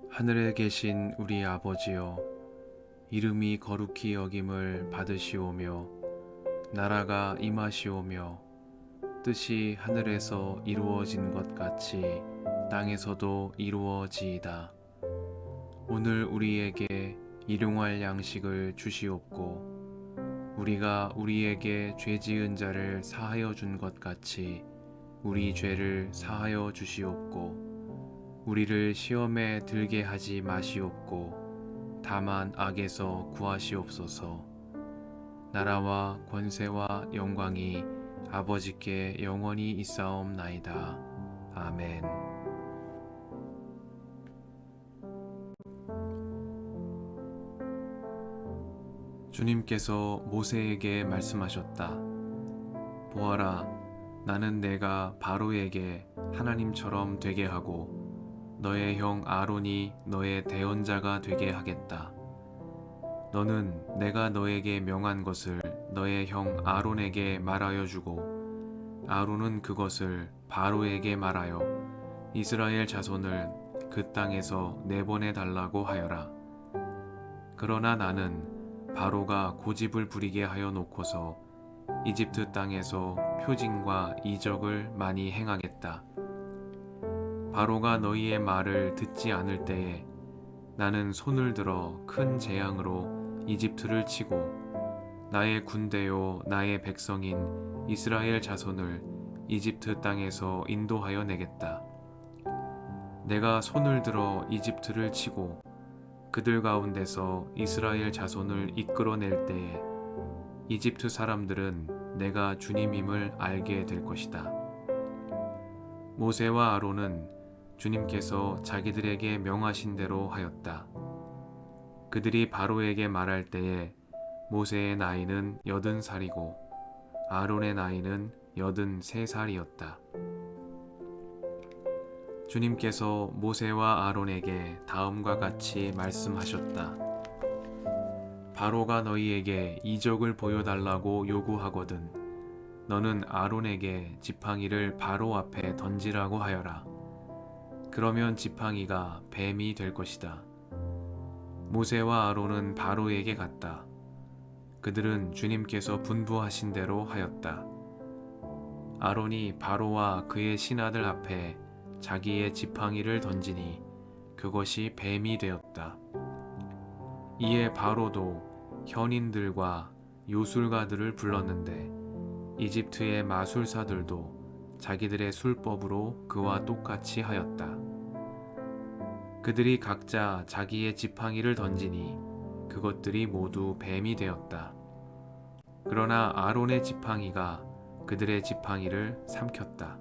하늘에 계신 우리 아버지여, 이름이 거룩히 여김을 받으시오며 나라가 임하시오며 뜻이 하늘에서 이루어진 것 같이 땅에서도 이루어지이다. 오늘 우리에게 일용할 양식을 주시옵고 우리가 우리에게 죄 지은 자를 사하여 준 것 같이 우리 죄를 사하여 주시옵고 우리를 시험에 들게 하지 마시옵고 다만 악에서 구하시옵소서. 나라와 권세와 영광이 아버지께 영원히 있사옵나이다. 아멘. 주님께서 모세에게 말씀하셨다. 보아라, 나는 내가 바로에게 하나님처럼 되게 하고 너의 형 아론이 너의 대언자가 되게 하겠다. 너는 내가 너에게 명한 것을 너의 형 아론에게 말하여 주고 아론은 그것을 바로에게 말하여 이스라엘 자손을 그 땅에서 내보내 달라고 하여라. 그러나 나는 바로가 고집을 부리게 하여 놓고서 이집트 땅에서 표징과 이적을 많이 행하겠다. 바로가 너희의 말을 듣지 않을 때에 나는 손을 들어 큰 재앙으로 이집트를 치고 나의 군대요 나의 백성인 이스라엘 자손을 이집트 땅에서 인도하여 내겠다. 내가 손을 들어 이집트를 치고 그들 가운데서 이스라엘 자손을 이끌어낼 때에 이집트 사람들은 내가 주님임을 알게 될 것이다. 모세와 아론은 주님께서 자기들에게 명하신 대로 하였다. 그들이 바로에게 말할 때에 모세의 나이는 80살이고 아론의 나이는 83살이었다. 주님께서 모세와 아론에게 다음과 같이 말씀하셨다. 바로가 너희에게 이적을 보여달라고 요구하거든 너는 아론에게 지팡이를 바로 앞에 던지라고 하여라. 그러면 지팡이가 뱀이 될 것이다. 모세와 아론은 바로에게 갔다. 그들은 주님께서 분부하신 대로 하였다. 아론이 바로와 그의 신하들 앞에 자기의 지팡이를 던지니 그것이 뱀이 되었다. 이에 바로도 현인들과 요술가들을 불렀는데 이집트의 마술사들도 자기들의 술법으로 그와 똑같이 하였다. 그들이 각자 자기의 지팡이를 던지니 그것들이 모두 뱀이 되었다. 그러나 아론의 지팡이가 그들의 지팡이를 삼켰다.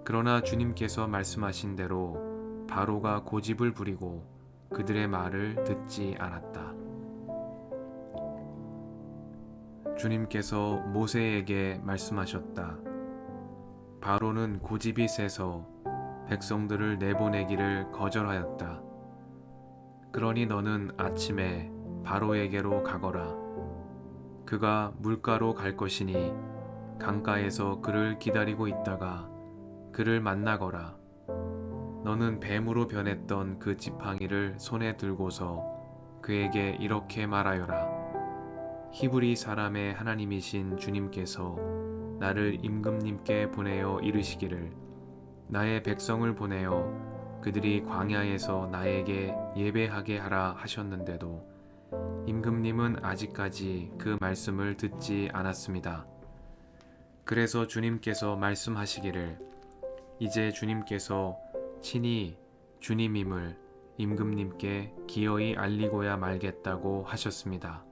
그러나 주님께서 말씀하신 대로 바로가 고집을 부리고 그들의 말을 듣지 않았다. 주님께서 모세에게 말씀하셨다. 바로는 고집이 세서 백성들을 내보내기를 거절하였다. 그러니 너는 아침에 바로에게로 가거라. 그가 물가로 갈 것이니 강가에서 그를 기다리고 있다가 그를 만나거라. 너는 뱀으로 변했던 그 지팡이를 손에 들고서 그에게 이렇게 말하여라. 히브리 사람의 하나님이신 주님께서 나를 임금님께 보내어 이르시기를 나의 백성을 보내어 그들이 광야에서 나에게 예배하게 하라 하셨는데도 임금님은 아직까지 그 말씀을 듣지 않았습니다. 그래서 주님께서 말씀하시기를 이제 주님께서 친히 주님임을 임금님께 기어이 알리고야 말겠다고 하셨습니다.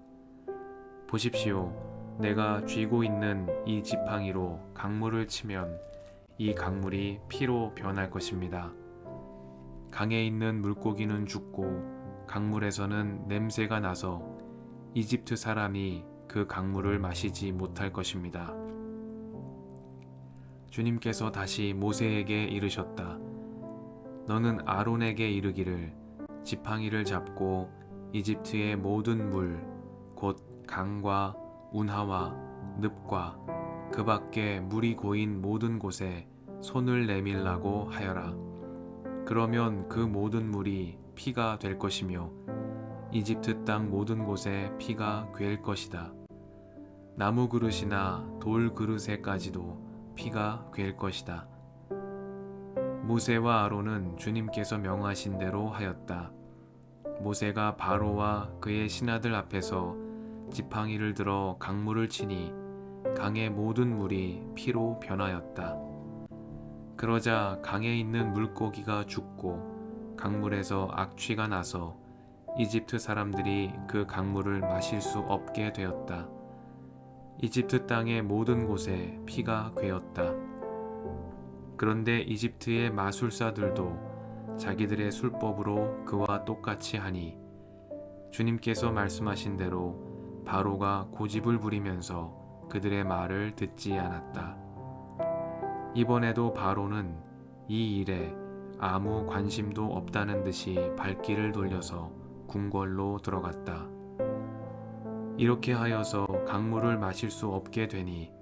보십시오. 내가 쥐고 있는 이 지팡이로 강물을 치면 이 강물이 피로 변할 것입니다. 강에 있는 물고기는 죽고 강물에서는 냄새가 나서 이집트 사람이 그 강물을 마시지 못할 것입니다. 주님께서 다시 모세에게 이르셨다. 너는 아론에게 이르기를 지팡이를 잡고 이집트의 모든 물, 곧 강과 운하와 늪과 그 밖에 물이 고인 모든 곳에 손을 내밀라고 하여라. 그러면 그 모든 물이 피가 될 것이며 이집트 땅 모든 곳에 피가 괴일 것이다. 나무 그릇이나 돌 그릇에까지도 피가 괴일 것이다. 모세와 아론은 주님께서 명하신 대로 하였다. 모세가 바로와 그의 신하들 앞에서 지팡이를 들어 강물을 치니 강의 모든 물이 피로 변하였다. 그러자 강에 있는 물고기가 죽고 강물에서 악취가 나서 이집트 사람들이 그 강물을 마실 수 없게 되었다. 이집트 땅의 모든 곳에 피가 괴었다. 그런데 이집트의 마술사들도 자기들의 술법으로 그와 똑같이 하니 주님께서 말씀하신 대로 바로가 고집을 부리면서 그들의 말을 듣지 않았다. 이번에도 바로는 이 일에 아무 관심도 없다는 듯이 발길을 돌려서 궁궐로 들어갔다. 이렇게 하여서 강물을 마실 수 없게 되니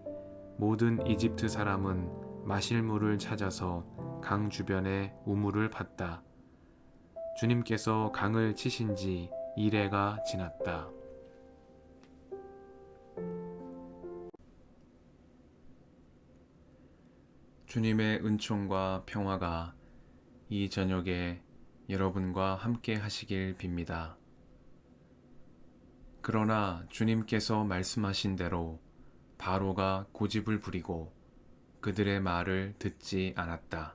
모든 이집트 사람은 마실 물을 찾아서 강 주변에 우물을 팠다. 주님께서 강을 치신 지 이래가 지났다. 주님의 은총과 평화가 이 저녁에 여러분과 함께 하시길 빕니다. 그러나 주님께서 말씀하신 대로 바로가 고집을 부리고 그들의 말을 듣지 않았다.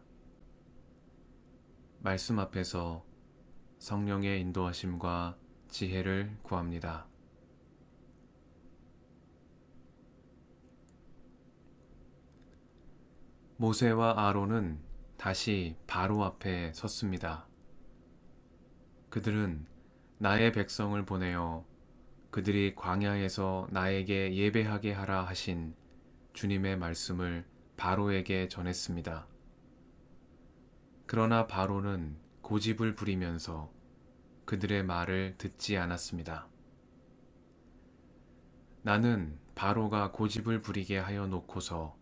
말씀 앞에서 성령의 인도하심과 지혜를 구합니다. 모세와 아론은 다시 바로 앞에 섰습니다. 그들은 나의 백성을 보내어 그들이 광야에서 나에게 예배하게 하라 하신 주님의 말씀을 바로에게 전했습니다. 그러나 바로는 고집을 부리면서 그들의 말을 듣지 않았습니다. 나는 바로가 고집을 부리게 하여 놓고서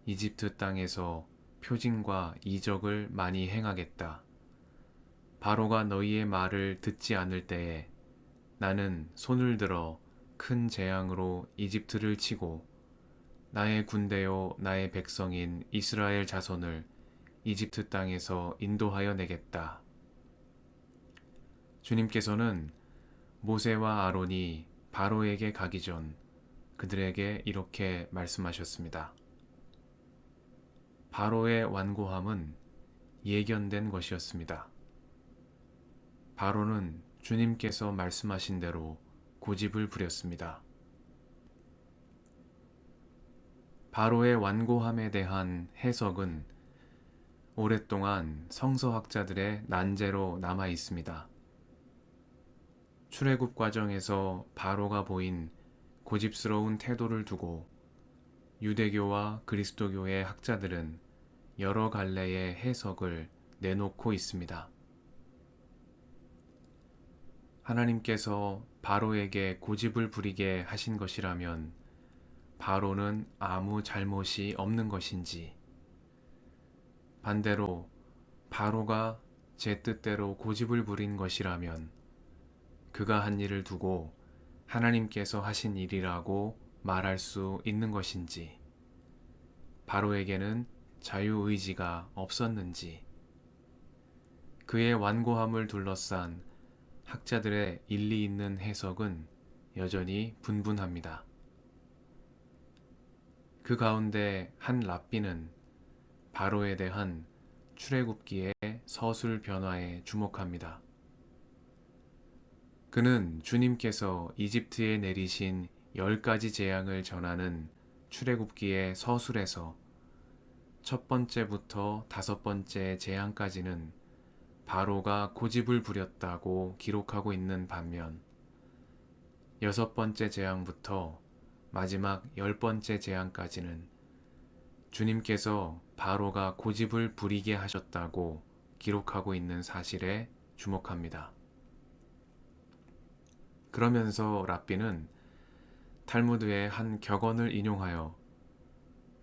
이집트 땅에서 표징과 이적을 많이 행하겠다. 바로가 너희의 말을 듣지 않을 때에 나는 손을 들어 큰 재앙으로 이집트를 치고 나의 군대요 나의 백성인 이스라엘 자손을 이집트 땅에서 인도하여 내겠다. 주님께서는 모세와 아론이 바로에게 가기 전 그들에게 이렇게 말씀하셨습니다. 바로의 완고함은 예견된 것이었습니다. 바로는 주님께서 말씀하신 대로 고집을 부렸습니다. 바로의 완고함에 대한 해석은 오랫동안 성서학자들의 난제로 남아 있습니다. 출애굽 과정에서 바로가 보인 고집스러운 태도를 두고 유대교와 그리스도교의 학자들은 여러 갈래의 해석을 내놓고 있습니다. 하나님께서 바로에게 고집을 부리게 하신 것이라면 바로는 아무 잘못이 없는 것인지, 반대로 바로가 제 뜻대로 고집을 부린 것이라면 그가 한 일을 두고 하나님께서 하신 일이라고 말할 수 있는 것인지, 바로에게는 자유의지가 없었는지, 그의 완고함을 둘러싼 학자들의 일리 있는 해석은 여전히 분분합니다. 그 가운데 한 랍비는 바로에 대한 출애굽기의 서술 변화에 주목합니다. 그는 주님께서 이집트에 내리신 10가지 재앙을 전하는 출애굽기의 서술에서 첫 번째부터 5번째 재앙까지는 바로가 고집을 부렸다고 기록하고 있는 반면 6번째 재앙부터 마지막 10번째 재앙까지는 주님께서 바로가 고집을 부리게 하셨다고 기록하고 있는 사실에 주목합니다. 그러면서 랍비는 탈무드의 한 격언을 인용하여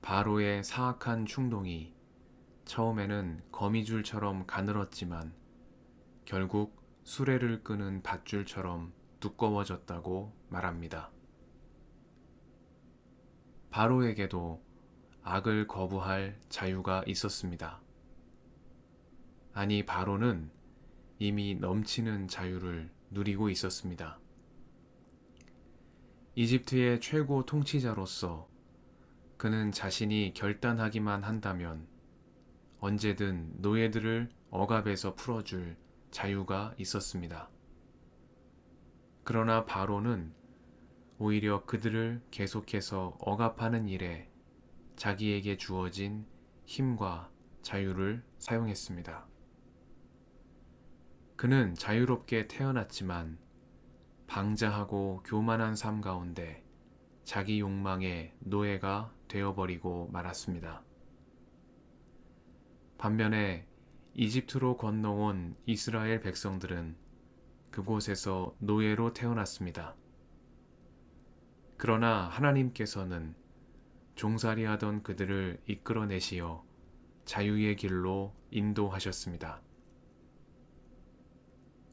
바로의 사악한 충동이 처음에는 거미줄처럼 가늘었지만 결국 수레를 끄는 밧줄처럼 두꺼워졌다고 말합니다. 바로에게도 악을 거부할 자유가 있었습니다. 아니, 바로는 이미 넘치는 자유를 누리고 있었습니다. 이집트의 최고 통치자로서 그는 자신이 결단하기만 한다면 언제든 노예들을 억압에서 풀어줄 자유가 있었습니다. 그러나 바로는 오히려 그들을 계속해서 억압하는 일에 자기에게 주어진 힘과 자유를 사용했습니다. 그는 자유롭게 태어났지만 방자하고 교만한 삶 가운데 자기 욕망의 노예가 되어버리고 말았습니다. 반면에 이집트로 건너온 이스라엘 백성들은 그곳에서 노예로 태어났습니다. 그러나 하나님께서는 종살이하던 그들을 이끌어내시어 자유의 길로 인도하셨습니다.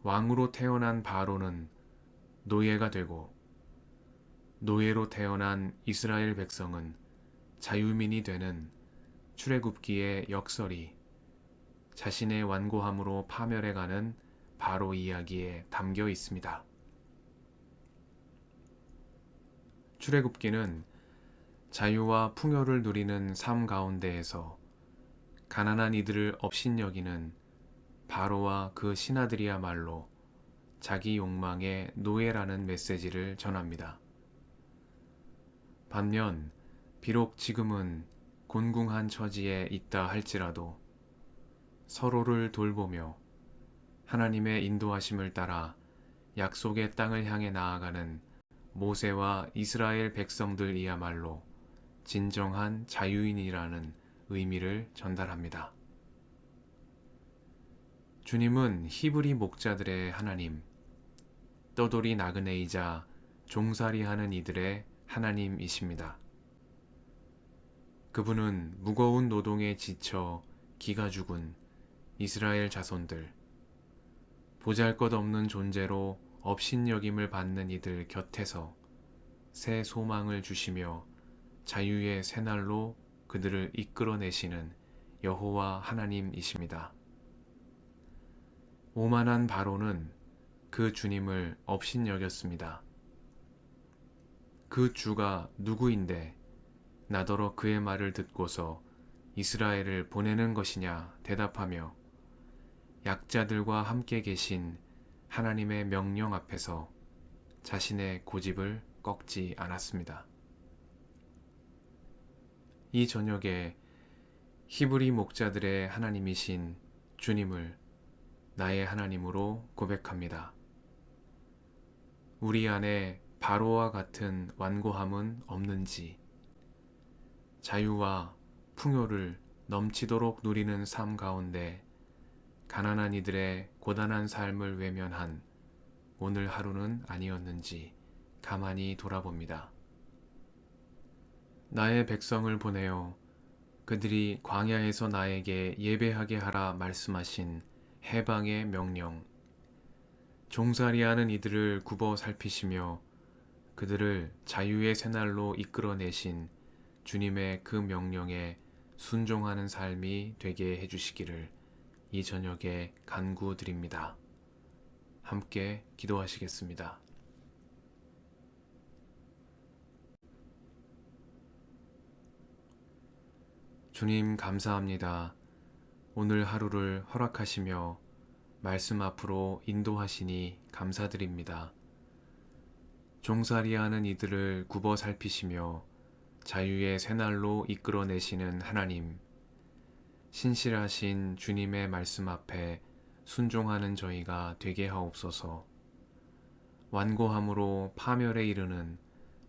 왕으로 태어난 바로는 노예가 되고 노예로 태어난 이스라엘 백성은 자유민이 되는 출애굽기의 역설이 자신의 완고함으로 파멸해가는 바로 이야기에 담겨 있습니다. 출애굽기는 자유와 풍요를 누리는 삶 가운데에서 가난한 이들을 업신여기는 바로와 그 신하들이야말로 자기 욕망의 노예라는 메시지를 전합니다. 반면 비록 지금은 곤궁한 처지에 있다 할지라도 서로를 돌보며 하나님의 인도하심을 따라 약속의 땅을 향해 나아가는 모세와 이스라엘 백성들이야말로 진정한 자유인이라는 의미를 전달합니다. 주님은 히브리 목자들의 하나님, 떠돌이 나그네이자 종살이하는 이들의 하나님이십니다. 그분은 무거운 노동에 지쳐 기가 죽은 이스라엘 자손들, 보잘것없는 존재로 업신여김을 받는 이들 곁에서 새 소망을 주시며 자유의 새날로 그들을 이끌어내시는 여호와 하나님이십니다. 오만한 바로는 그 주님을 업신여겼습니다. 그 주가 누구인데 나더러 그의 말을 듣고서 이스라엘을 보내는 것이냐 대답하며 약자들과 함께 계신 하나님의 명령 앞에서 자신의 고집을 꺾지 않았습니다. 이 저녁에 히브리 목자들의 하나님이신 주님을 나의 하나님으로 고백합니다. 우리 안에 바로와 같은 완고함은 없는지, 자유와 풍요를 넘치도록 누리는 삶 가운데 가난한 이들의 고단한 삶을 외면한 오늘 하루는 아니었는지 가만히 돌아봅니다. 나의 백성을 보내어 그들이 광야에서 나에게 예배하게 하라 말씀하신 해방의 명령, 종살이하는 이들을 굽어 살피시며 그들을 자유의 새날로 이끌어내신 주님의 그 명령에 순종하는 삶이 되게 해주시기를 이 저녁에 간구드립니다. 함께 기도하시겠습니다. 주님 감사합니다. 오늘 하루를 허락하시며 말씀 앞으로 인도하시니 감사드립니다. 종살이하는 이들을 굽어 살피시며 자유의 새날로 이끌어내시는 하나님, 신실하신 주님의 말씀 앞에 순종하는 저희가 되게 하옵소서. 완고함으로 파멸에 이르는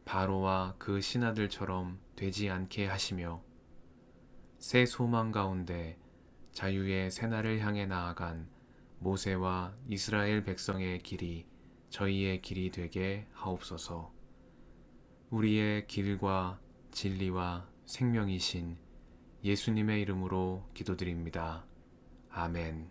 바로와 그 신하들처럼 되지 않게 하시며 새 소망 가운데 자유의 새날을 향해 나아간 모세와 이스라엘 백성의 길이 저희의 길이 되게 하옵소서. 우리의 길과 진리와 생명이신 예수님의 이름으로 기도드립니다. 아멘.